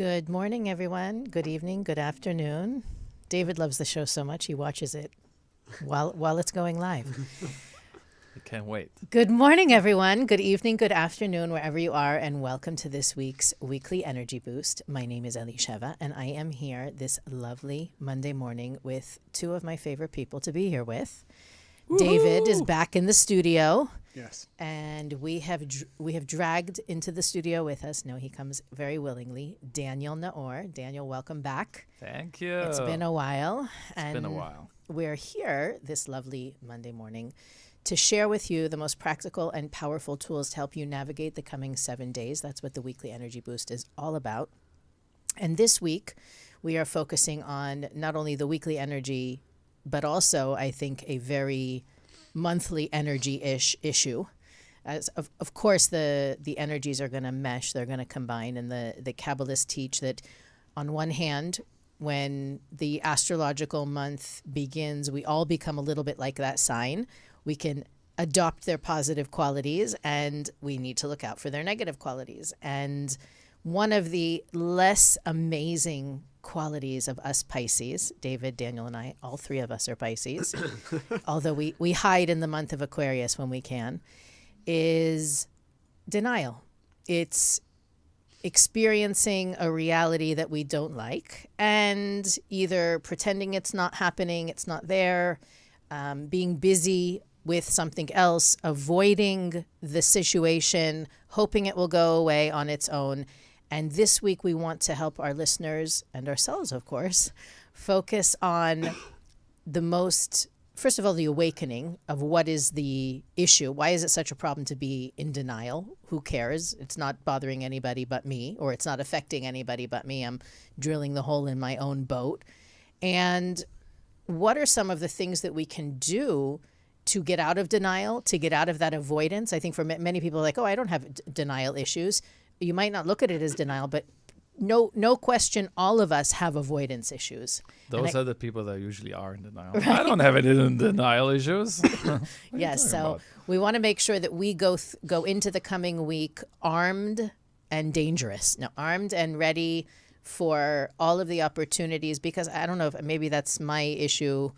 Good morning, everyone. Good evening, good afternoon. David loves the show so much he watches it while it's going live. I can't wait. Good morning, everyone. Good evening, good afternoon, wherever you are, and welcome to this week's Weekly Energy Boost. My name is Elisheva, and I am here this lovely Monday morning with two of my favorite people to be here with. Woo-hoo! David is back in the studio. Yes. And we have dragged into the studio with us. No, he comes very willingly. Daniel Naor. Daniel, welcome back. Thank you. It's been a while. It's been a while. We're here this lovely Monday morning to share with you the most practical and powerful tools to help you navigate the coming 7 days. That's what the Weekly Energy Boost is all about. And this week, we are focusing on not only the weekly energy, but also, I think, a very monthly energy-ish issue. As of course, the energies are going to mesh, they're going to combine, and the Kabbalists teach that on one hand, when the astrological month begins, we all become a little bit like that sign. We can adopt their positive qualities, and we need to look out for their negative qualities. And one of the less amazing qualities of us Pisces, David, Daniel, and I, all three of us are Pisces, although we hide in the month of Aquarius when we can, is denial. It's experiencing a reality that we don't like and either pretending it's not happening, it's not there, being busy with something else, avoiding the situation, hoping it will go away on its own. And this week we want to help our listeners and ourselves, of course, focus on the most, first of all, the awakening of what is the issue. Why is it such a problem to be in denial? Who cares? It's not bothering anybody but me, or it's not affecting anybody but me. I'm drilling the hole in my own boat. And what are some of the things that we can do to get out of denial, to get out of that avoidance? I think for many people, like, oh, I don't have denial issues. You might not look at it as denial, but no question, all of us have avoidance issues. Those are the people that usually are in denial. Right? I don't have any denial issues. Yes, so we want to make sure that we go into the coming week armed and dangerous. Now, armed and ready for all of the opportunities, because I don't know if maybe that's my issue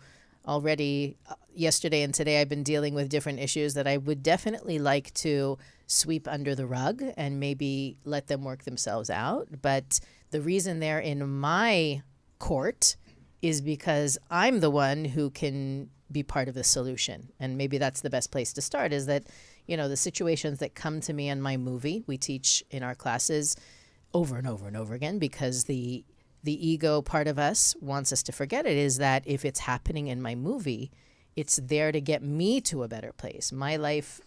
already. Yesterday and today I've been dealing with different issues that I would definitely like to sweep under the rug and maybe let them work themselves out. But the reason they're in my court is because I'm the one who can be part of the solution. And maybe that's the best place to start, is that, you know, the situations that come to me in my movie, we teach in our classes over and over and over again, because the ego part of us wants us to forget it, is that if it's happening in my movie, it's there to get me to a better place. My life,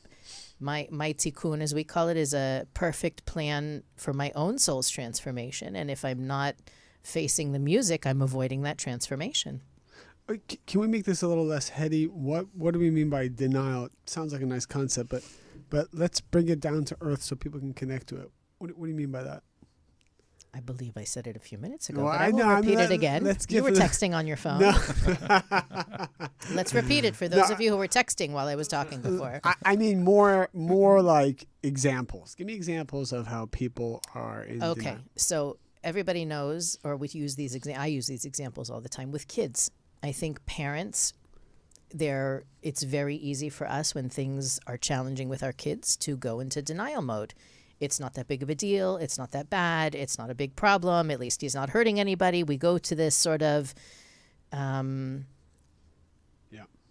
my tikkun, as we call it, is a perfect plan for my own soul's transformation. And if I'm not facing the music, I'm avoiding that transformation. Can we make this a little less heady? What do we mean by denial? It sounds like a nice concept, but let's bring it down to earth so people can connect to it. What do you mean by that? I believe I said it a few minutes ago, well, but I will repeat it again. You were texting on your phone. No. Let's repeat it for those of you who were texting while I was talking before. I mean more like examples. Give me examples of how people are in denial. Okay, so everybody knows, or we use these. I use these examples all the time with kids. I think parents, it's very easy for us when things are challenging with our kids to go into denial mode. It's not that big of a deal. It's not that bad. It's not a big problem. At least he's not hurting anybody. We go to this sort of,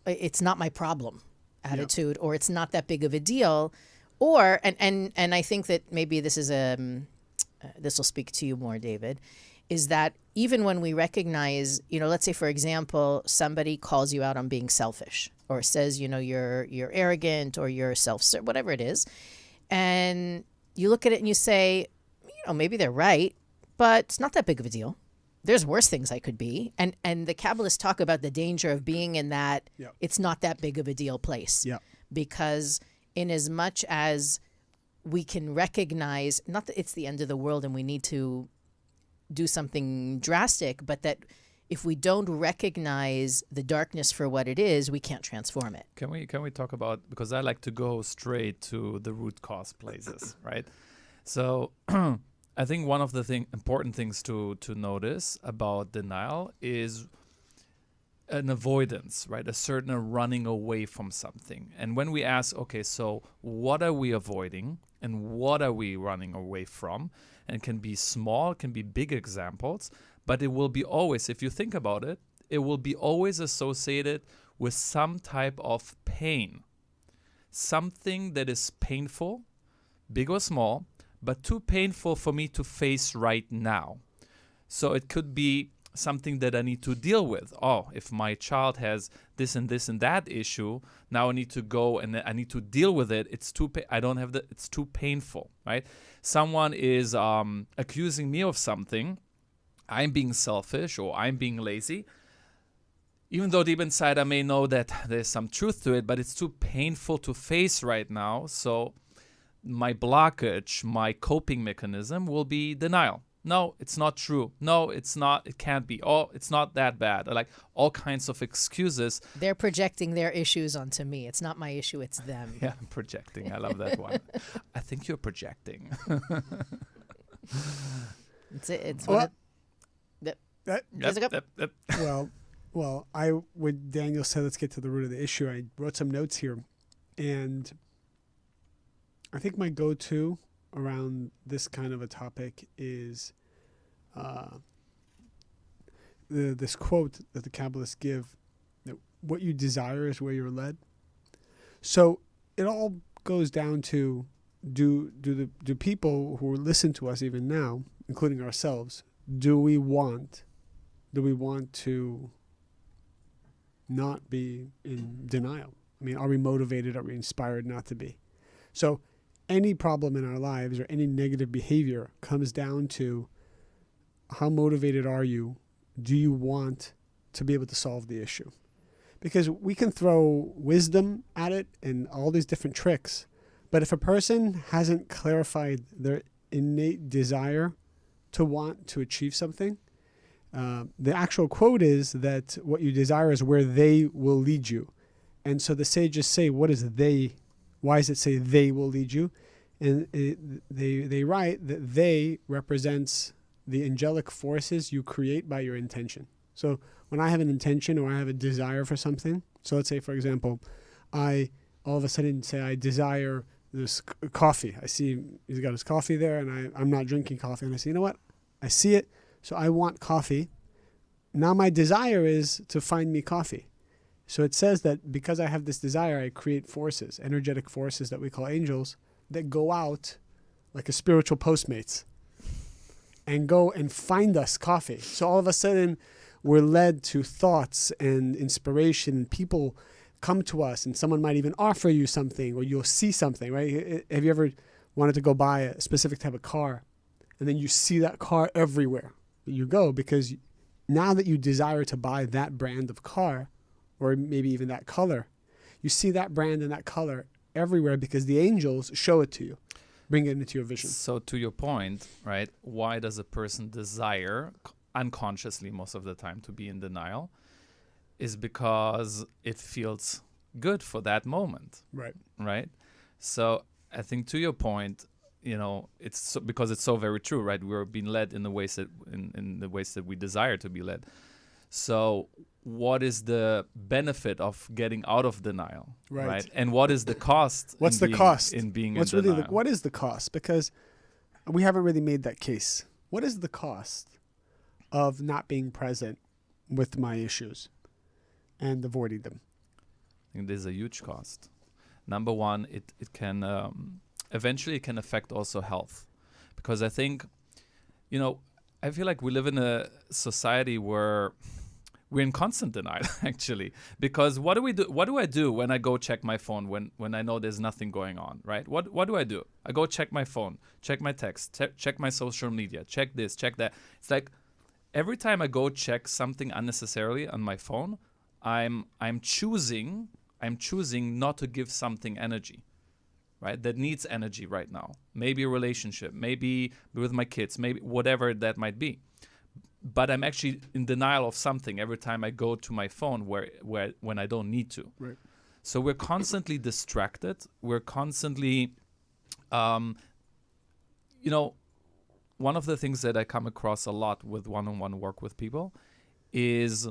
it's not my problem attitude, or it's not that big of a deal. Or, and I think that maybe this is this will speak to you more, David, is that even when we recognize, you know, let's say, for example, somebody calls you out on being selfish, or says, you know, you're arrogant, or you're whatever it is. And you look at it and you say, you know, maybe they're right, but it's not that big of a deal. There's worse things I could be. And the Kabbalists talk about the danger of being in that it's not that big of a deal place. Yep. Because in as much as we can recognize, not that it's the end of the world and we need to do something drastic, but that if we don't recognize the darkness for what it is, we can't transform it. Can we talk about, because I like to go straight to the root cause places, right? So I think one of the important things to notice about denial is an avoidance, right? A certain running away from something. And when we ask, okay, so what are we avoiding and what are we running away from? And it can be small, it can be big examples, but it will be always, if you think about it, it will be always associated with some type of pain. Something that is painful, big or small, but too painful for me to face right now. So it could be something that I need to deal with. Oh, if my child has this and that issue, now I need to go and I need to deal with it. It's too it's too painful, right? Someone is accusing me of something. I'm being selfish or I'm being lazy. Even though deep inside I may know that there's some truth to it, but it's too painful to face right now. So my blockage, my coping mechanism will be denial. No, it's not true. No, it's not. It can't be. Oh, it's not that bad. Like all kinds of excuses. They're projecting their issues onto me. It's not my issue. It's them. Yeah, projecting. I love that one. I think you're projecting. It's it. It's Well, Yep. Well, when Daniel said, let's get to the root of the issue, I wrote some notes here. And I think my go-to around this kind of a topic is this quote that the Kabbalists give, that what you desire is where you're led. So it all goes down to, do people who listen to us even now, including ourselves, do we want to not be in denial? I mean, are we motivated? Are we inspired not to be? So any problem in our lives or any negative behavior comes down to how motivated are you? Do you want to be able to solve the issue? Because we can throw wisdom at it and all these different tricks, but if a person hasn't clarified their innate desire to want to achieve something, the actual quote is that what you desire is where they will lead you. And so the sages say, what is they? Why does it say they will lead you? And they write that they represents the angelic forces you create by your intention. So when I have an intention or I have a desire for something, so let's say, for example, I all of a sudden say I desire this coffee. I see he's got his coffee there and I'm not drinking coffee. And I say, you know what? I see it. So I want coffee. Now my desire is to find me coffee. So it says that because I have this desire, I create forces, energetic forces that we call angels, that go out like a spiritual Postmates and go and find us coffee. So all of a sudden we're led to thoughts and inspiration. People come to us and someone might even offer you something or you'll see something, right? Have you ever wanted to go buy a specific type of car and then you see that car everywhere you go because now that you desire to buy that brand of car or maybe even that color, you see that brand and that color everywhere because the angels show it to you, bring it into your vision. So to your point, right, why does a person desire unconsciously most of the time to be in denial? Is because it feels good for that moment. Right? So I think to your point, it's because it's so very true, right? We're being led in the ways that in the ways that we desire to be led. So what is the benefit of getting out of denial, right? And what is the cost? What's the cost in being What's in really denial? what is the cost? Because we haven't really made that case. What is the cost of not being present with my issues and avoiding them? I think there's a huge cost. Number one, it can eventually it can affect also health, because I think, I feel like we live in a society where we're in constant denial, actually, because what do we do? What do I do when I go check my phone when I know there's nothing going on, right? What do? I go check my phone, check my text, check my social media, check this, check that. It's like every time I go check something unnecessarily on my phone, I'm choosing not to give something energy, right? That needs energy right now. Maybe a relationship, maybe with my kids, maybe whatever that might be. But I'm actually in denial of something every time I go to my phone when I don't need to. Right. So we're constantly distracted. We're constantly, one of the things that I come across a lot with one-on-one work with people is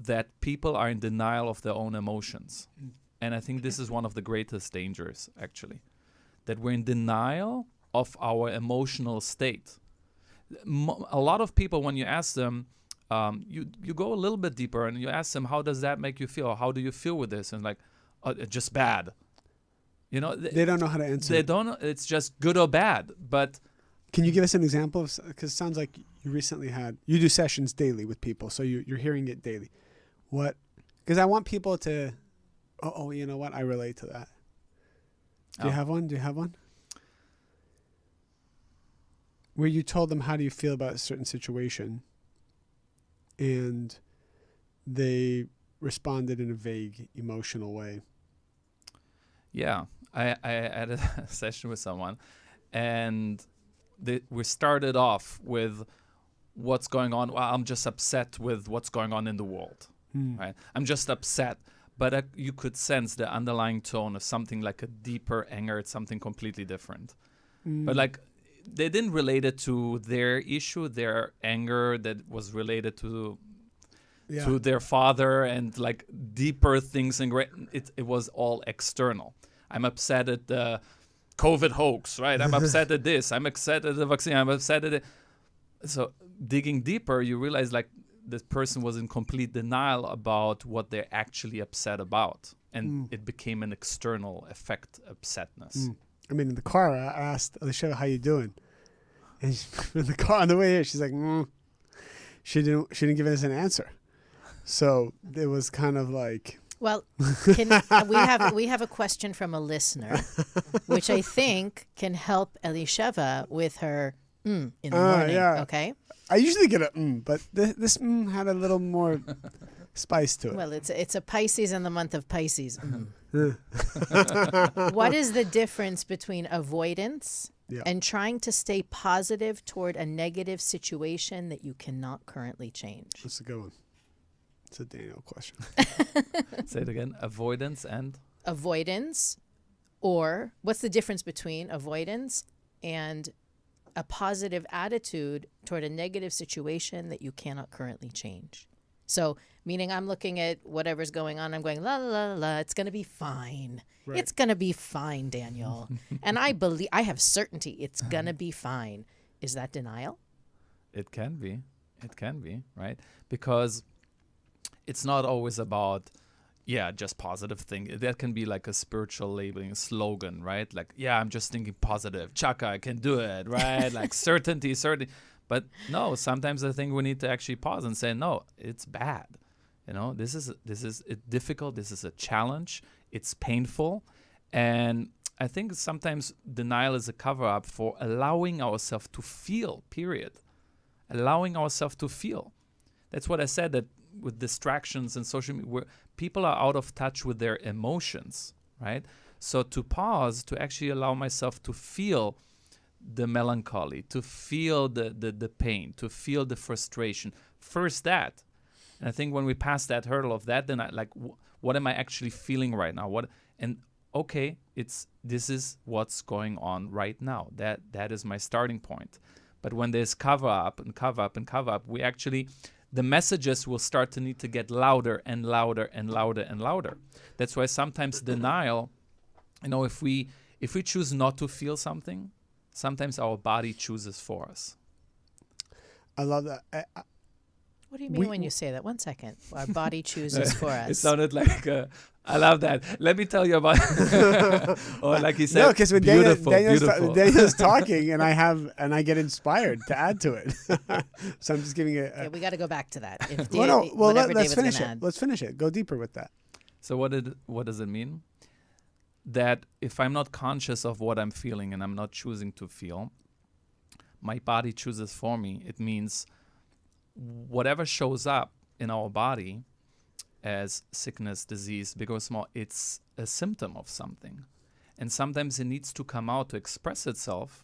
that people are in denial of their own emotions. And I think this is one of the greatest dangers, actually, that we're in denial of our emotional state. A lot of people, when you ask them, you go a little bit deeper and you ask them, how does that make you feel? How do you feel with this? And like, just bad. You know, They don't know how to answer. They don't know. It's just good or bad. But Can you give us an example of, because it sounds like you do sessions daily with people, so you're hearing it daily. What, because I want people to, you know what, I relate to that. Do you have one? Where you told them, how do you feel about a certain situation? And they responded in a vague, emotional way. Yeah, I had a session with someone, and we started off with what's going on. Well, I'm just upset with what's going on in the world, right? I'm just upset. But you could sense the underlying tone of something like a deeper anger. It's something completely different. But like, they didn't relate it to their issue, their anger that was related to their father and like deeper things. And it was all external. I'm upset at the COVID hoax, right? I'm upset at this. I'm upset at the vaccine. I'm upset at it. So digging deeper, you realize like this person was in complete denial about what they're actually upset about. And it became an external effect, upsetness. I mean, in the car, I asked Alicia, how you doing? And in the car on the way here, she's like, she didn't give us an answer. So it was kind of like, Well, we have a question from a listener, which I think can help Elisheva with her in the morning. Yeah. Okay. I usually get a but this had a little more spice to it. Well, it's a Pisces in the month of Pisces. What is the difference between avoidance and trying to stay positive toward a negative situation that you cannot currently change? That's a good one. It's a Daniel question. Say it again. Avoidance and? Avoidance, or what's the difference between avoidance and a positive attitude toward a negative situation that you cannot currently change? So, meaning I'm looking at whatever's going on, I'm going, la, la, la, la, it's going to be fine. Right. It's going to be fine, Daniel. And I have certainty it's going to be fine. Is that denial? It can be. Right? Because it's not always about, just positive thing. That can be like a spiritual labeling, a slogan, right? Like, I'm just thinking positive. Chaka, I can do it, right? Like certainty. But no, sometimes I think we need to actually pause and say, no, it's bad. You know, this is difficult. This is a challenge. It's painful. And I think sometimes denial is a cover-up for allowing ourselves to feel, period. Allowing ourselves to feel. That's what I said, that with distractions and social media, where people are out of touch with their emotions, right? So to pause, to actually allow myself to feel the melancholy, to feel the pain, to feel the frustration. First that. And I think when we pass that hurdle of that, then what am I actually feeling right now? This is what's going on right now. That is my starting point. But when there's cover up, we actually, the messages will start to need to get louder and louder and louder and louder. That's why sometimes denial, if we choose not to feel something, sometimes our body chooses for us. I love that. What do you mean when you say that? 1 second. Our body chooses for us. It sounded like, I love that. Let me tell you about, or like he said, no, because when beautiful. Daniel's talking and I get inspired to add to it. So I'm just giving it. We got to go back to that. Let's finish it. Let's finish it. Go deeper with that. So what does it mean? That if I'm not conscious of what I'm feeling and I'm not choosing to feel, my body chooses for me. It means whatever shows up in our body as sickness, disease, big or small, it's a symptom of something. And sometimes it needs to come out to express itself.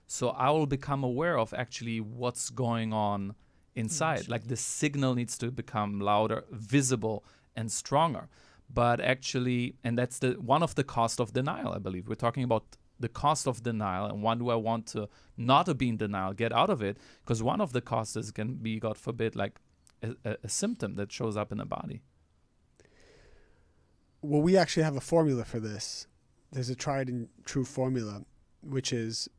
So I will become aware of actually what's going on inside. Like the signal needs to become louder, visible, and stronger. But actually, and that's one of the cost of denial, I believe. We're talking about the cost of denial, and when do I want to not to be in denial, get out of it? Because one of the costs can be, God forbid, like a symptom that shows up in the body. Well, we actually have a formula for this. There's a tried and true formula, which is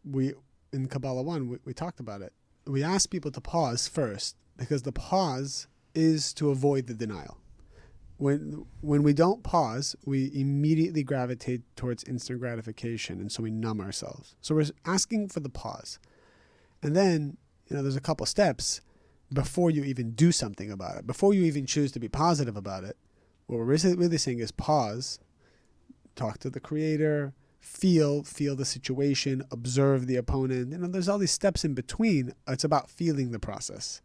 in Kabbalah 1, we talked about it. We ask people to pause first, because the pause is to avoid the denial. When we don't pause, we immediately gravitate towards instant gratification, and so we numb ourselves. So we're asking for the pause. And then, there's a couple steps before you even do something about it. Before you even choose to be positive about it, what we're really saying is pause, talk to the creator, feel the situation, observe the opponent. There's all these steps in between. It's about feeling the process.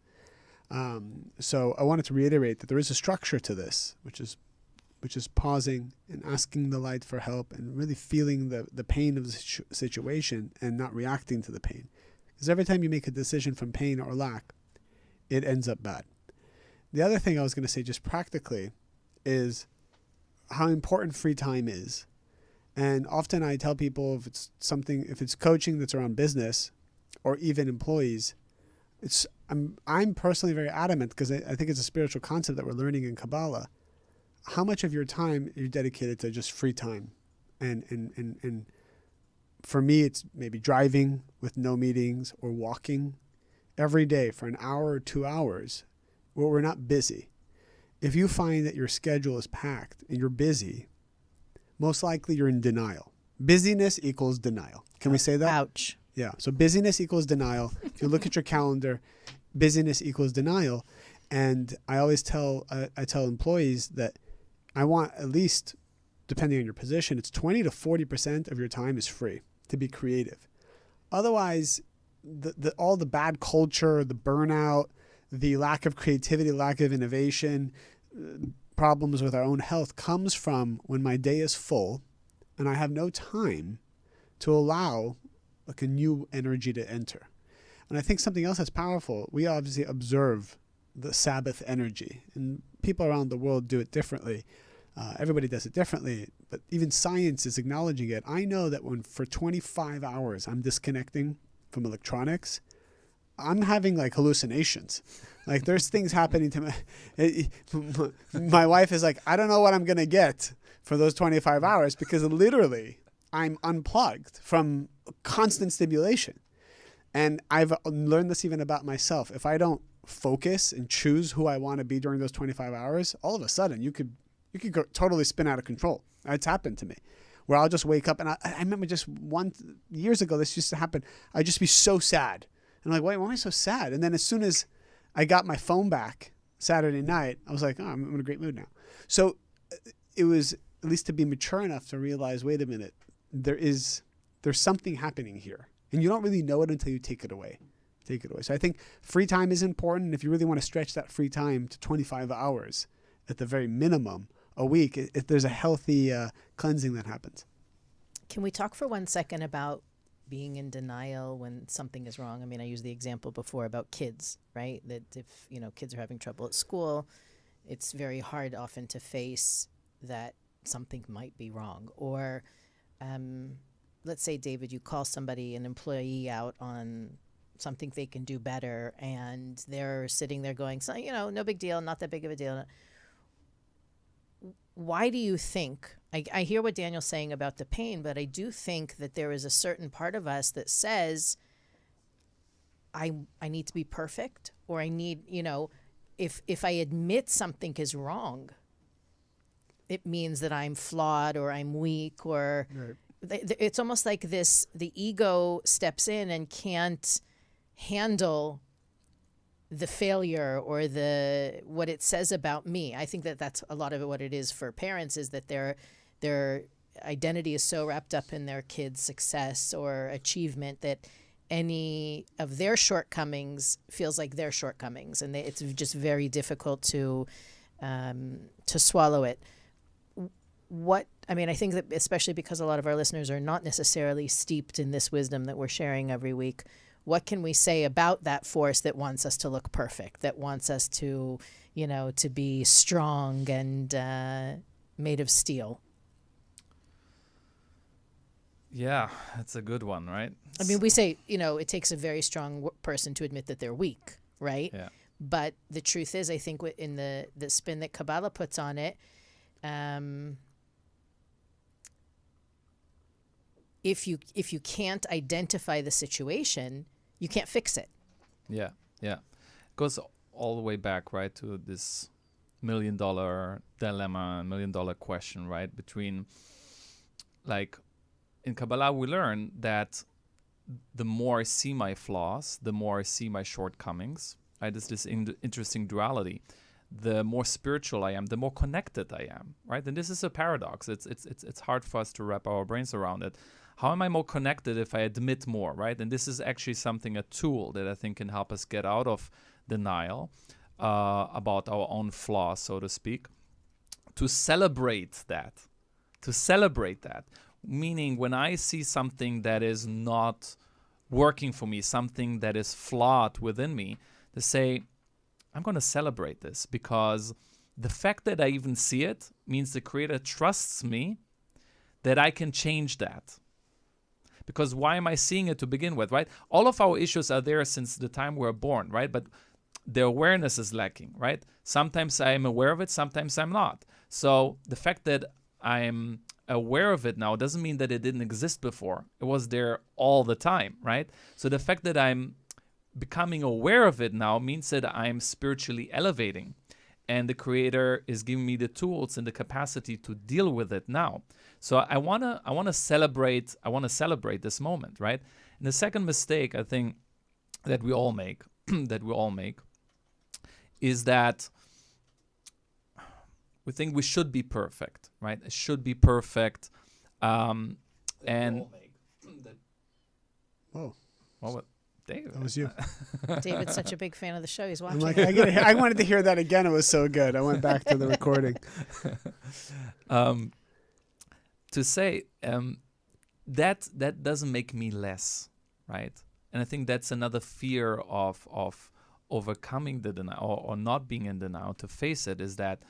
So I wanted to reiterate that there is a structure to this, which is pausing and asking the light for help and really feeling the pain of the situation and not reacting to the pain. Because every time you make a decision from pain or lack, it ends up bad. The other thing I was going to say just practically is how important free time is. And often I tell people if it's coaching that's around business or even employees, I'm personally very adamant, because I think it's a spiritual concept that we're learning in Kabbalah. How much of your time you're dedicated to just free time? And for me, it's maybe driving with no meetings or walking every day for an hour or 2 hours where we're not busy. If you find that your schedule is packed and you're busy, most likely you're in denial. Busyness equals denial. Can we say that? Ouch. Yeah. So busyness equals denial. If you look at your calendar, busyness equals denial. And I always tell employees that I want at least, depending on your position, it's 20 to 40% of your time is free to be creative. Otherwise, all the bad culture, the burnout, the lack of creativity, lack of innovation, problems with our own health comes from when my day is full and I have no time to allow like a new energy to enter. And I think something else that's powerful, we obviously observe the Sabbath energy, and people around the world do it differently. Everybody does it differently, but even science is acknowledging it. I know that when for 25 hours I'm disconnecting from electronics, I'm having like hallucinations. Like there's things happening to me. My wife is like, I don't know what I'm going to get for those 25 hours, because literally I'm unplugged from constant stimulation. And I've learned this even about myself. If I don't focus and choose who I want to be during those 25 hours, all of a sudden you could go totally spin out of control. It's happened to me, where I'll just wake up and I remember just years ago, this used to happen. I'd just be so sad. And I'm like, why am I so sad? And then as soon as I got my phone back Saturday night, I was like, oh, I'm in a great mood now. So it was at least to be mature enough to realize, wait a minute, there's something happening here. And you don't really know it until you take it away. So I think free time is important. If you really want to stretch that free time to 25 hours at the very minimum a week, if there's a healthy cleansing that happens. Can we talk for 1 second about being in denial when something is wrong? I mean, I used the example before about kids, right? That if, kids are having trouble at school, it's very hard often to face that something might be wrong. Or let's say, David, you call somebody, an employee, out on something they can do better, and they're sitting there going, so, no big deal, not that big of a deal. Why do you think, I hear what Daniel's saying about the pain, but I do think that there is a certain part of us that says, I need to be perfect, or I need, if I admit something is wrong, it means that I'm flawed or I'm weak, or it's almost like the ego steps in and can't handle the failure or what it says about me. I think that's a lot of it. What it is for parents is that their identity is so wrapped up in their kids' success or achievement that any of their shortcomings feels like their shortcomings, and it's just very difficult to swallow it. I think that especially because a lot of our listeners are not necessarily steeped in this wisdom that we're sharing every week, what can we say about that force that wants us to look perfect, that wants us to, to be strong and made of steel? Yeah, that's a good one, right? I mean, we say, it takes a very strong person to admit that they're weak, right? Yeah. But the truth is, I think in the spin that Kabbalah puts on it, if you can't identify the situation, you can't fix it. Yeah, yeah. Goes all the way back, right, to this $1 million dilemma, $1 million question, right? Between, like, in Kabbalah, we learn that the more I see my flaws, the more I see my shortcomings, right? There's this interesting duality. The more spiritual I am, the more connected I am, right? And this is a paradox. It's hard for us to wrap our brains around it. How am I more connected if I admit more, right? And this is actually a tool that I think can help us get out of denial about our own flaws, so to speak, to celebrate that. Meaning when I see something that is not working for me, something that is flawed within me, to say, I'm going to celebrate this, because the fact that I even see it means the Creator trusts me that I can change that. Because why am I seeing it to begin with, right? All of our issues are there since the time we're born, right? But the awareness is lacking, right? Sometimes I'm aware of it, sometimes I'm not. So the fact that I'm aware of it now doesn't mean that it didn't exist before. It was there all the time, right? So the fact that I'm becoming aware of it now means that I'm spiritually elevating, and the Creator is giving me the tools and the capacity to deal with it now. So I wanna celebrate this moment, right? And the second mistake I think that we all make is that we think we should be perfect, right? It should be perfect, and Whoa. What? David. That was you. David's such a big fan of the show. He's I'm watching. like, I wanted to hear that again. It was so good. I went back to the recording. To say that doesn't make me less, right? And I think that's another fear of overcoming the denial or not being in denial. To face it is that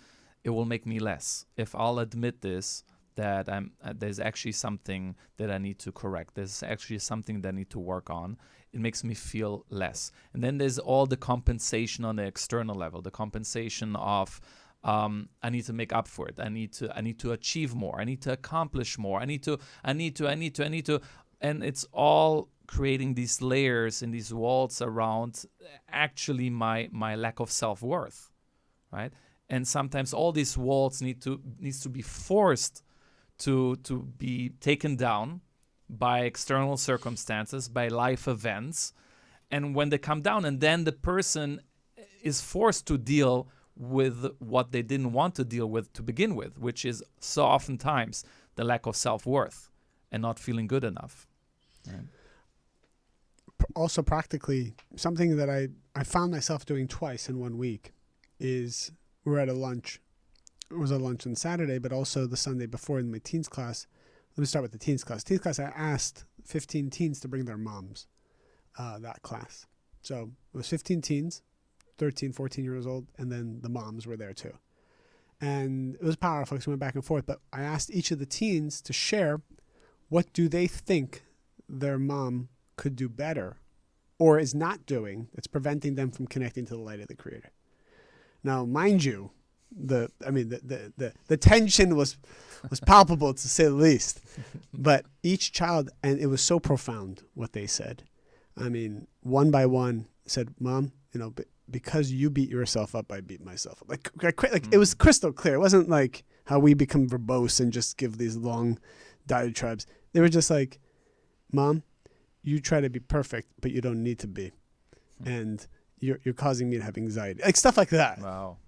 it will make me less. If I'll admit this, that there's actually something that I need to correct. There's actually something that I need to work on. It makes me feel less. And then there's all the compensation on the external level, the compensation of I need to make up for it. I need to achieve more. I need to accomplish more. I need to. And it's all creating these layers and these walls around actually my lack of self-worth, right? And sometimes all these walls needs to be forced to be taken down by external circumstances, by life events. And when they come down, and then the person is forced to deal with what they didn't want to deal with to begin with, which is so oftentimes the lack of self-worth and not feeling good enough. Right? Also, practically, something that I found myself doing twice in 1 week is we're at a lunch. It was a lunch on Saturday, but also the Sunday before in my teens class. Let me start with the teens class. Teens class, I asked 15 teens to bring their moms, that class. So it was 15 teens, 13, 14 years old, and then the moms were there too. And it was powerful because we went back and forth, but I asked each of the teens to share what do they think their mom could do better or is not doing that's preventing them from connecting to the light of the Creator. Now, mind you, the tension was palpable, to say the least. But each child, and it was so profound what they said. I mean, one by one said, "Mom, because you beat yourself up, I beat myself up." Like it was crystal clear. It wasn't like how we become verbose and just give these long diatribes. They were just like, "Mom, you try to be perfect, but you don't need to be, and you're causing me to have anxiety." Like stuff like that. Wow.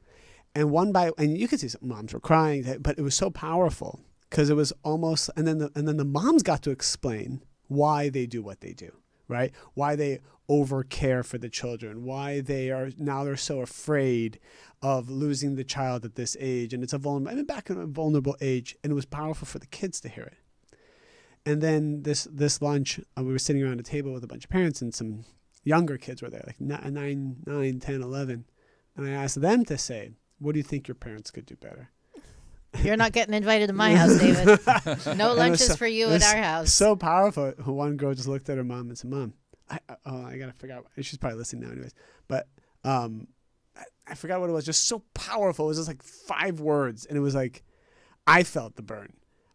And and you could see some moms were crying, but it was so powerful because it was almost, and then the moms got to explain why they do what they do, right? Why they overcare for the children, why they're so afraid of losing the child at this age. And it's back in a vulnerable age, and it was powerful for the kids to hear it. And then this lunch, we were sitting around a table with a bunch of parents, and some younger kids were there, like 9, 10, 11. And I asked them to say, what do you think your parents could do better? You're not getting invited to my house, David. No lunches for you at our house. So powerful. One girl just looked at her mom and said, "Mom, I gotta figure out." She's probably listening now, anyways. But I forgot what it was. Just so powerful. It was just like 5 words, and it was like I felt the burn,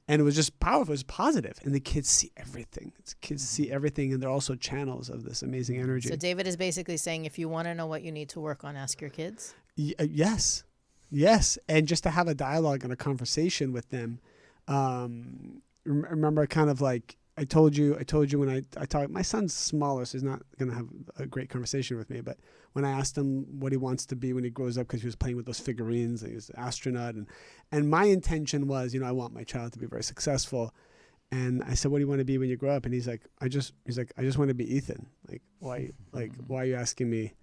and it was just powerful. It was positive, and the kids see everything. Kids see everything, and they're also channels of this amazing energy. So David is basically saying, if you want to know what you need to work on, ask your kids. Yes. Yes, and just to have a dialogue and a conversation with them. Remember, kind of like I told you when I talked. My son's smaller, so he's not going to have a great conversation with me. But when I asked him what he wants to be when he grows up, because he was playing with those figurines, and he was an astronaut, and my intention was, I want my child to be very successful. And I said, "What do you want to be when you grow up?" And he's like, I just want to be Ethan. Like, why are you asking me?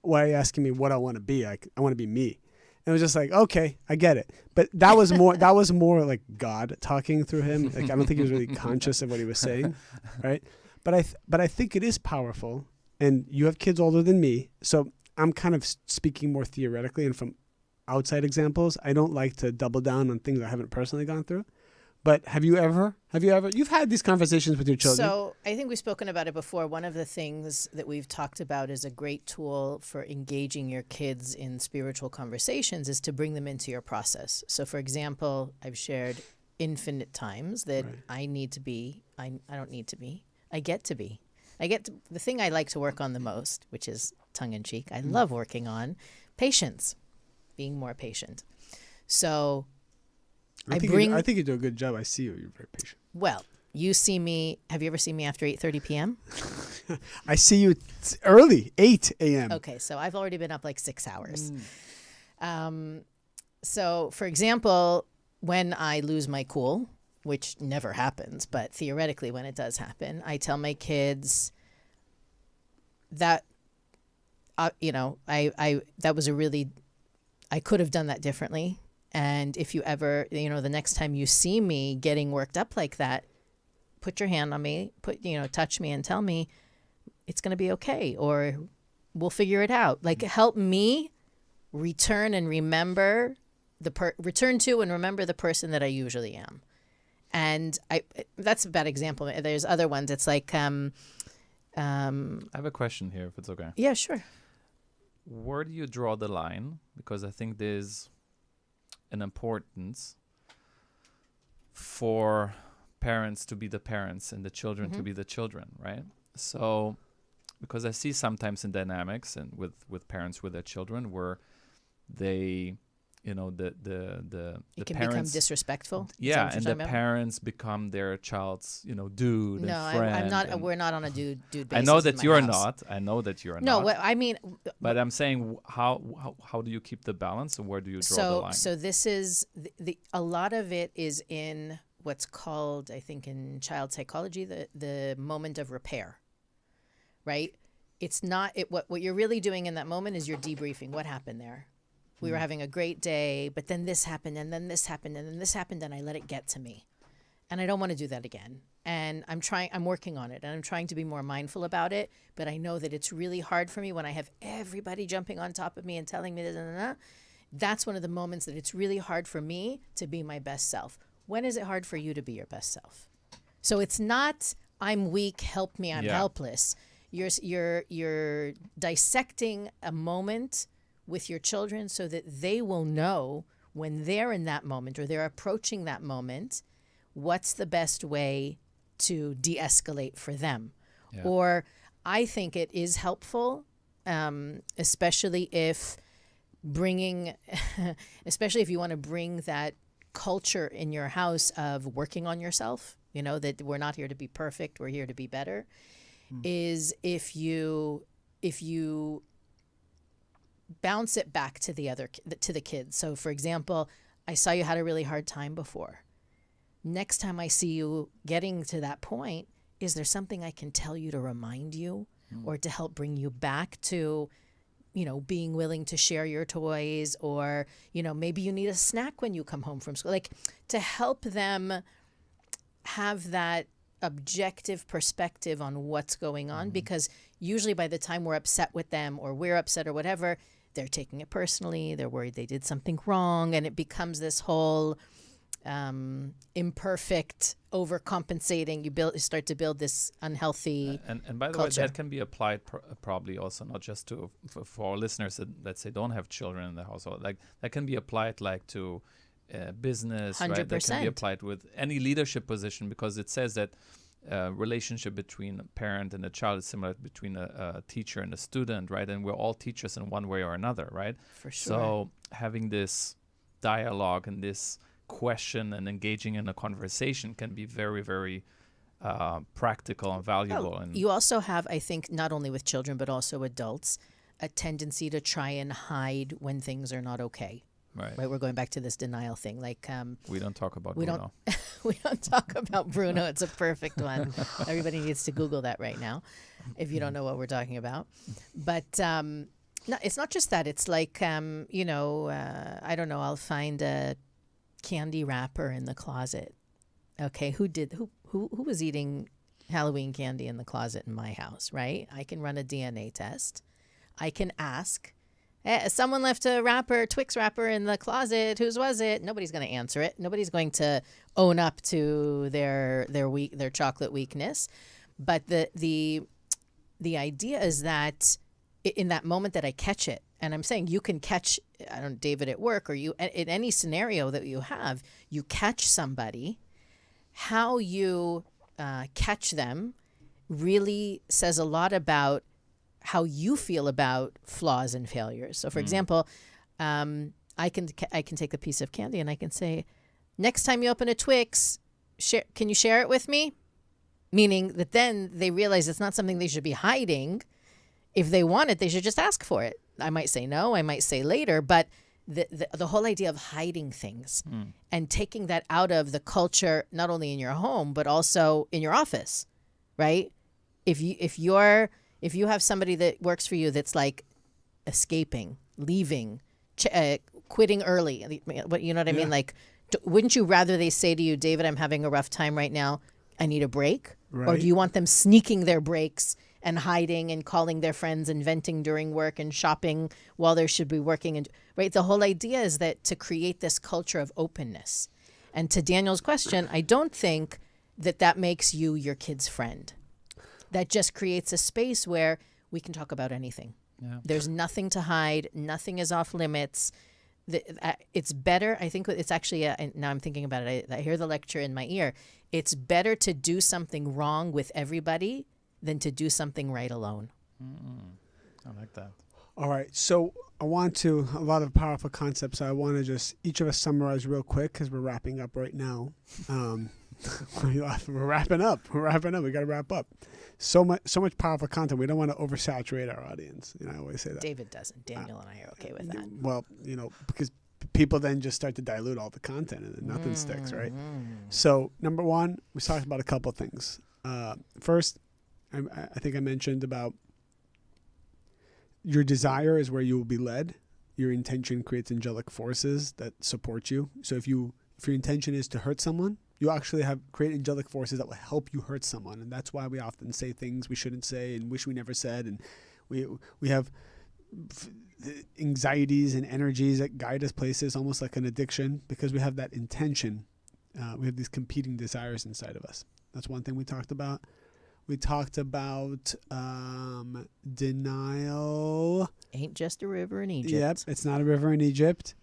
Why are you asking me what I want to be? I want to be me. And it was just like, okay, I get it. But that was more like God talking through him. Like, I don't think he was really conscious of what he was saying, right? But I think it is powerful. And you have kids older than me, so I'm kind of speaking more theoretically and from outside examples. I don't like to double down on things I haven't personally gone through. But you've had these conversations with your children? So I think we've spoken about it before. One of the things that we've talked about is a great tool for engaging your kids in spiritual conversations is to bring them into your process. So for example, I've shared infinite times that Right. I need to be, I don't need to be, I get to be. The thing I like to work on the most, which is tongue in cheek, I love working on patience, being more patient. So I think you do a good job. I see you. You're very patient. well, you see me. Have you ever seen me after 8:30 p.m.? I see you early, 8 a.m. Okay, so I've already been up like 6 hours. So, for example, when I lose my cool, which never happens, but theoretically when it does happen, I tell my kids that, I that was I could have done that differently. And if you ever, the next time you see me getting worked up like that, put your hand on me, touch me and tell me it's going to be okay, or we'll figure it out. Like, help me return to and remember the person that I usually am. And that's a bad example. There's other ones. It's like, I have a question here, if it's okay. yeah, sure. Where do you draw the line? Because I think there's an importance for parents to be the parents and the children to be the children, right? So, because I see sometimes in dynamics and with parents with their children where they, the It can parents become disrespectful. Yeah, and the parents become their child's, dude No, and friend. I'm not. and We're not on a dude basis. I know in that my you're house. not. I know that you're No, not. what I mean. But I'm saying, how do you keep the balance, and where do you draw the line? So this is a lot of it is in what's called, I think, in child psychology, the moment of repair, right? It's not what you're really doing in that moment is you're debriefing what happened there. We were having a great day, but then this happened, and then this happened, and then this happened, and I let it get to me, and I don't want to do that again. And I'm working on it, and I'm trying to be more mindful about it. But I know that it's really hard for me when I have everybody jumping on top of me and telling me this. That's one of the moments that it's really hard for me to be my best self. When is it hard for you to be your best self? So it's not I'm weak, help me, I'm helpless. You're dissecting a moment with your children so that they will know when they're in that moment or they're approaching that moment, what's the best way to de-escalate for them. Yeah. Or I think it is helpful, especially if you want to bring that culture in your house of working on yourself, that we're not here to be perfect, we're here to be better, is if you bounce it back to the kids. So for example, I saw you had a really hard time before. Next time I see you getting to that point, is there something I can tell you to remind you or to help bring you back to, being willing to share your toys, or, maybe you need a snack when you come home from school, like to help them have that objective perspective on what's going on, because usually by the time we're upset with them or we're upset or whatever, they're taking it personally. They're worried they did something wrong. And it becomes this whole imperfect, overcompensating. You start to build this unhealthy and by the culture. way, that can be applied probably also not just to for our listeners that, let's say, don't have children in the household. Like that can be applied like to business, 100%. right? That can be applied with any leadership position, because it says that relationship between a parent and a child is similar between a teacher and a student, right? And we're all teachers in one way or another, right? For sure. So having this dialogue and this question and engaging in a conversation can be very, very practical and valuable. And you also have, I think, not only with children but also adults, a tendency to try and hide when things are not okay. right. We're going back to this denial thing. Like We don't talk about we Bruno. we don't talk about Bruno. It's a perfect one. Everybody needs to Google that right now if you don't know what we're talking about. But no, it's not just that. It's like I don't know. I'll find a candy wrapper in the closet. Okay, who was eating Halloween candy in the closet in my house, right? I can run a DNA test. I can ask, someone left a Twix wrapper in the closet. Whose was it? Nobody's going to answer it. Nobody's going to own up to their chocolate weakness. But the idea is that in that moment that I catch it, and I'm saying you can catch, David at work, or you in any scenario that you have, you catch somebody, how you catch them really says a lot about how you feel about flaws and failures. So, for example, I can take a piece of candy and I can say, next time you open a Twix, can you share it with me? Meaning that then they realize it's not something they should be hiding. If they want it, they should just ask for it. I might say no, I might say later, but the whole idea of hiding things and taking that out of the culture, not only in your home, but also in your office, right? If you have somebody that works for you that's like escaping, leaving, quitting early, you know what I mean? Like, wouldn't you rather they say to you, David, I'm having a rough time right now, I need a break? Right. Or do you want them sneaking their breaks and hiding and calling their friends and venting during work and shopping while they should be working? And right, the whole idea is that to create this culture of openness. And to Daniel's question, I don't think that makes you your kid's friend. That just creates a space where we can talk about anything. Yeah. There's nothing to hide. Nothing is off limits. It's better. I think it's actually, now I'm thinking about it, I hear the lecture in my ear. It's better to do something wrong with everybody than to do something right alone. I like that. All right. So a lot of powerful concepts. I want to just each of us summarize real quick because we're wrapping up right now. We're wrapping up. We got to wrap up. So much powerful content. We don't want to oversaturate our audience. I always say that. David doesn't. Daniel and I are okay with that. Well, because people then just start to dilute all the content and then nothing sticks, right? So number one, we talked about a couple of things. First, I think I mentioned about your desire is where you will be led. Your intention creates angelic forces that support you. So if your intention is to hurt someone, you actually create angelic forces that will help you hurt someone. And that's why we often say things we shouldn't say and wish we never said. And we have anxieties and energies that guide us places, almost like an addiction, because we have that intention. We have these competing desires inside of us. That's one thing we talked about. We talked about denial. Ain't just a river in Egypt. Yep, it's not a river in Egypt.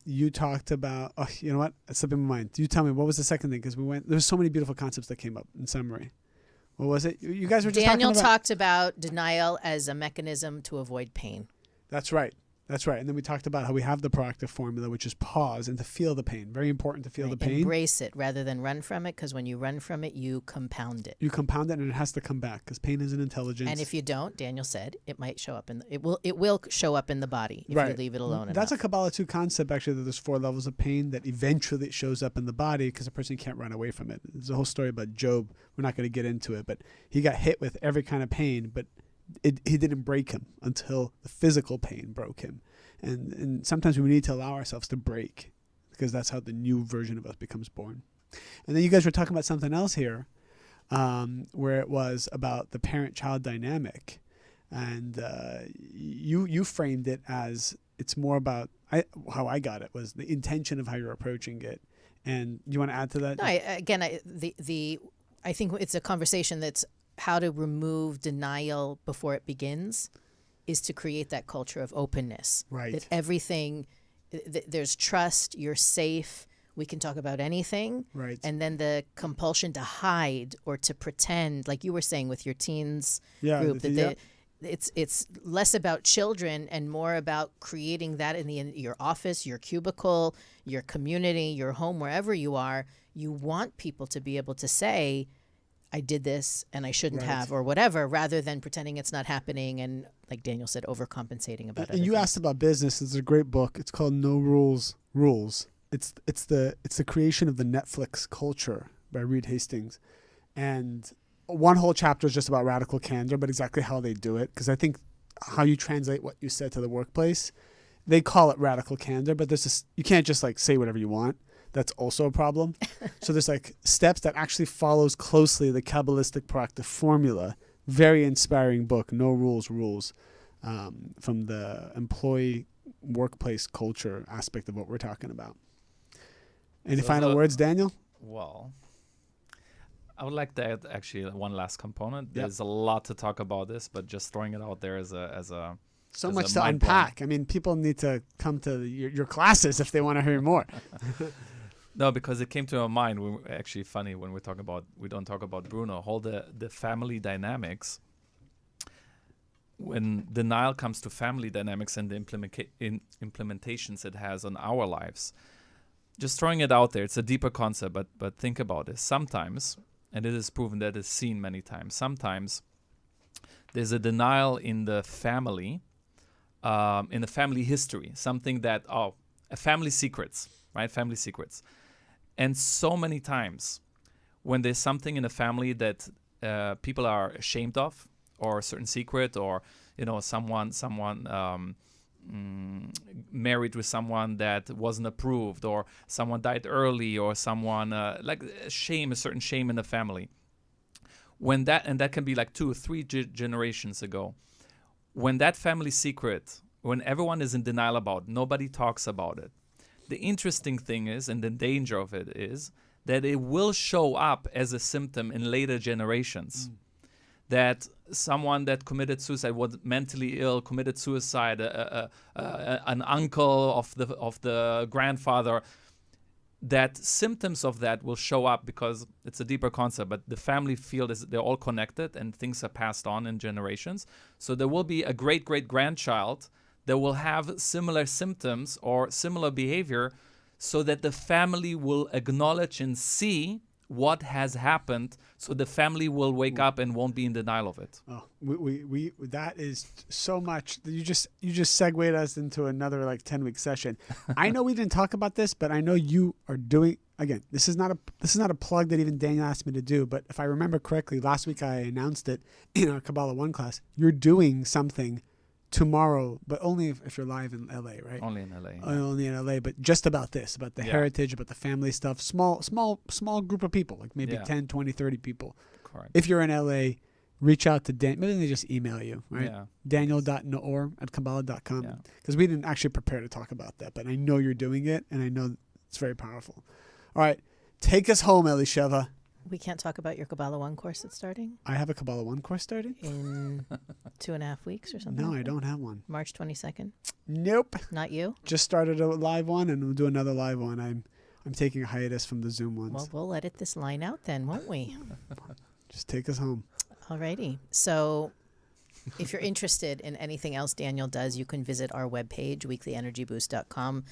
You talked about, you know what? It's slipping my mind. You tell me, what was the second thing? Because there's so many beautiful concepts that came up in summary. What was it? You guys were just Daniel talking about. talked about denial as a mechanism to avoid pain. That's right. And then we talked about how we have the proactive formula, which is pause and to feel the pain. Very important to feel the pain. Embrace it rather than run from it, because when you run from it, you compound it. You compound it and it has to come back because pain is an intelligence. And if you don't, Daniel said, it might show up it will show up in the body if you leave it alone enough. That's a Kabbalah 2 concept, actually, that there's 4 levels of pain that eventually it shows up in the body because a person can't run away from it. There's a whole story about Job. We're not going to get into it, but he got hit with every kind of pain, but he didn't break him until the physical pain broke him. And sometimes we need to allow ourselves to break because that's how the new version of us becomes born. And then you guys were talking about something else here where it was about the parent-child dynamic. And you framed it as it's more about how I got it was the intention of how you're approaching it. And you want to add to that? No, I think it's a conversation that's how to remove denial before it begins is to create that culture of openness. Right. That everything, there's trust, you're safe, we can talk about anything. Right. And then the compulsion to hide or to pretend, like you were saying with your teens group, it's less about children and more about creating that in your office, your cubicle, your community, your home, wherever you are. You want people to be able to say, I did this and I shouldn't have, or whatever, rather than pretending it's not happening and, like Daniel said, overcompensating about it. And you asked about business. It's a great book. It's called No Rules, Rules. It's the creation of the Netflix culture by Reed Hastings. And one whole chapter is just about radical candor, but exactly how they do it. Because I think how you translate what you said to the workplace, they call it radical candor, but you can't just like say whatever you want. That's also a problem. So there's like steps that actually follows closely the Kabbalistic proactive formula. Very inspiring book, No Rules, Rules, from the employee workplace culture aspect of what we're talking about. Any final words, Daniel? Well, I would like to add actually one last component. There's a lot to talk about this, but just throwing it out there as a so much to unpack. I mean, people need to come to your classes if they want to hear more. No, because it came to our mind. Actually, funny when we don't talk about Bruno. All the family dynamics. When denial comes to family dynamics and the implementations it has on our lives, just throwing it out there. It's a deeper concept, but think about this. Sometimes, and it is proven that it's seen many times. Sometimes there's a denial in the family history, something that family secrets, right? Family secrets. And so many times when there's something in a family that people are ashamed of, or a certain secret, or someone married with someone that wasn't approved, or someone died early, or someone like a certain shame in the family. And that can be like 2 or 3 generations ago. When that family secret, when everyone is in denial about it, nobody talks about it. The interesting thing is, and the danger of it is, that it will show up as a symptom in later generations. That someone that committed suicide, was mentally ill, committed suicide, an uncle of the grandfather, that symptoms of that will show up because it's a deeper concept, but the family field they're all connected and things are passed on in generations. So there will be a great-great-grandchild that will have similar symptoms or similar behavior, so that the family will acknowledge and see what has happened, so the family will wake up and won't be in denial of it. Oh, we that is so much. You just segued us into another like 10-week session. I know we didn't talk about this, but I know you are doing. Again, this is not a plug that even Daniel asked me to do. But if I remember correctly, last week I announced it in our Kabbalah 1 class. You're doing something tomorrow, but only if you're live in LA, right? Only in LA. Only in LA, but just about this, about the heritage, about the family stuff. Small group of people, like maybe 10, 20, 30 people. Correct. If you're in LA, reach out to Dan. Maybe they just email you, right? Yeah. Daniel.noor@kabbalah.com. Because we didn't actually prepare to talk about that, but I know you're doing it, and I know it's very powerful. All right. Take us home, Elisheva. We can't talk about your Kabbalah 1 course that's starting? I have a Kabbalah 1 course starting? In 2.5 weeks or something? No, I don't have one. March 22nd? Nope. Not you? Just started a live one, and we'll do another live one. I'm taking a hiatus from the Zoom ones. Well, we'll edit this line out then, won't we? Just take us home. Alrighty. So if you're interested in anything else Daniel does, you can visit our webpage, weeklyenergyboost.com.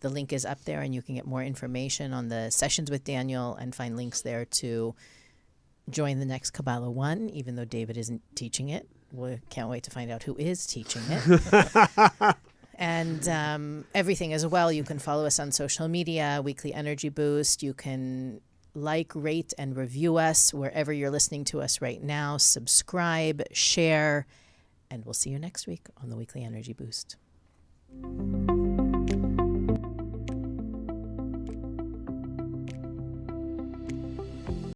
The link is up there, and you can get more information on the sessions with Daniel and find links there to join the next Kabbalah 1, even though David isn't teaching it. We can't wait to find out who is teaching it. And everything as well. You can follow us on social media, Weekly Energy Boost. You can like, rate, and review us wherever you're listening to us right now. Subscribe, share, and we'll see you next week on the Weekly Energy Boost.